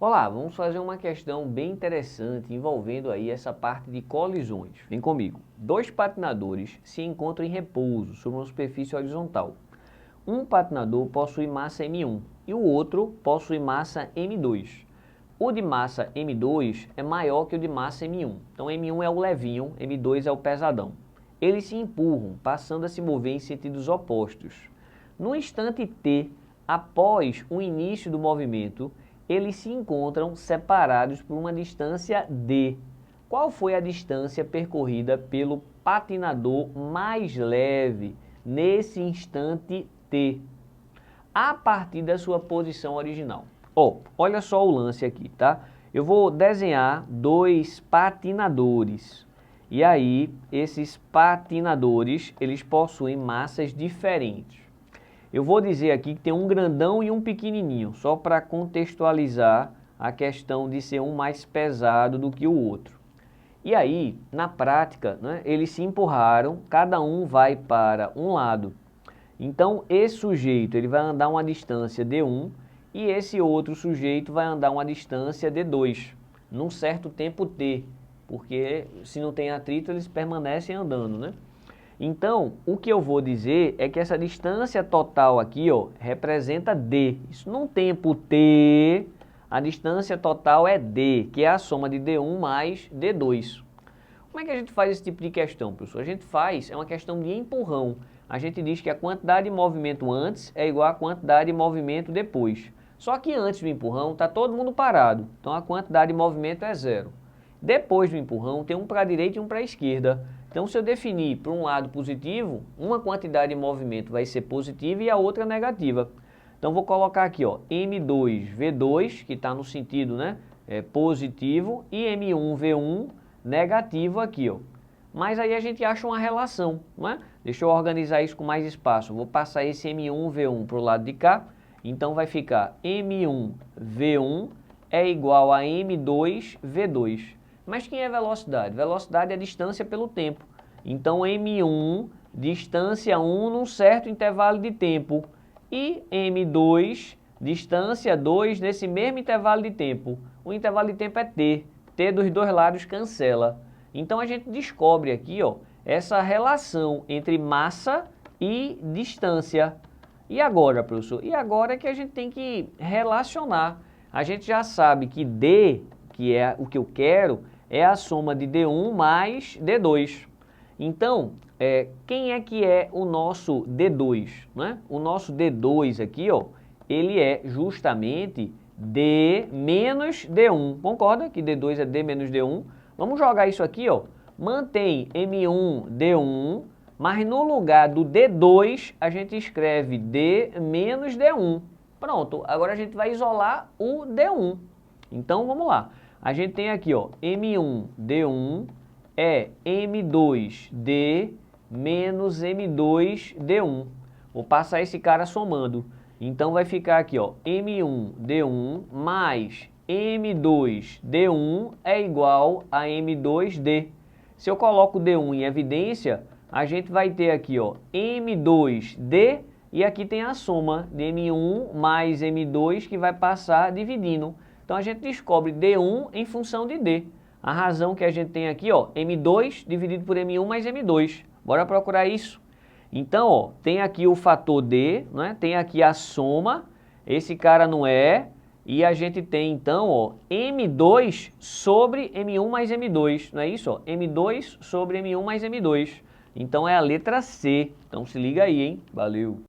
Olá, vamos fazer uma questão bem interessante envolvendo aí essa parte de colisões. Vem comigo. Dois patinadores se encontram em repouso sobre uma superfície horizontal. Um patinador possui massa M1 e o outro possui massa M2. O de massa M2 é maior que o de massa M1. Então M1 é o levinho, M2 é o pesadão. Eles se empurram, passando a se mover em sentidos opostos. No instante T, após o início do movimento, eles se encontram separados por uma distância D. Qual foi a distância percorrida pelo patinador mais leve nesse instante T, a partir da sua posição original? Olha só o lance aqui, tá? Eu vou desenhar dois patinadores. E aí, esses patinadores, eles possuem massas diferentes. Eu vou dizer aqui que tem um grandão e um pequenininho, só para contextualizar a questão de ser um mais pesado do que o outro. E aí, na prática, né, eles se empurraram, cada um vai para um lado. Então, esse sujeito ele vai andar uma distância D1 e esse outro sujeito vai andar uma distância D2, num certo tempo T, porque se não tem atrito, eles permanecem andando, né? Então, o que eu vou dizer é que essa distância total aqui, ó, representa D. Isso num tempo T, a distância total é D, que é a soma de D1 mais D2. Como é que a gente faz esse tipo de questão, professor? A gente faz, é uma questão de empurrão. A gente diz que a quantidade de movimento antes é igual à quantidade de movimento depois. Só que antes do empurrão está todo mundo parado, então a quantidade de movimento é zero. Depois do empurrão tem um para a direita e um para a esquerda. Então, se eu definir para um lado positivo, uma quantidade de movimento vai ser positiva e a outra negativa. Então, vou colocar aqui, ó, M2V2, que está no sentido, né, positivo, e M1V1 negativo aqui, ó. Mas aí a gente acha uma relação, não é? Deixa eu organizar isso com mais espaço. Vou passar esse M1V1 para o lado de cá. Então, vai ficar M1V1 é igual a M2V2. Mas quem é velocidade? Velocidade é distância pelo tempo. Então, M1, distância 1 num certo intervalo de tempo. E M2, distância 2 nesse mesmo intervalo de tempo. O intervalo de tempo é T. T dos dois lados cancela. Então, a gente descobre aqui, ó, essa relação entre massa e distância. E agora, professor? E agora é que a gente tem que relacionar. A gente já sabe que D, que é o que eu quero, é a soma de D1 mais D2. Então, quem é que é o nosso D2? Né? O nosso D2 aqui, ó, ele é justamente D menos D1. Concorda que D2 é D menos D1? Vamos jogar isso aqui, ó. Mantém M1, D1, mas no lugar do D2, a gente escreve D menos D1. Pronto, agora a gente vai isolar o D1. Então, vamos lá. A gente tem aqui, ó, M1D1 é M2D menos M2D1. Vou passar esse cara somando. Então, vai ficar aqui, ó, M1D1 mais M2D1 é igual a M2D. Se eu coloco D1 em evidência, a gente vai ter aqui, ó, M2D e aqui tem a soma de M1 mais M2 que vai passar dividindo. Então, a gente descobre D1 em função de D. A razão que a gente tem aqui, ó, M2 dividido por M1 mais M2. Bora procurar isso? Então, ó, tem aqui o fator D, né? Tem aqui a soma, esse cara não é, e a gente tem, então, ó, M2 sobre M1 mais M2, não é isso? Ó? M2 sobre M1 mais M2. Então, é a letra C. Então, se liga aí, hein? Valeu!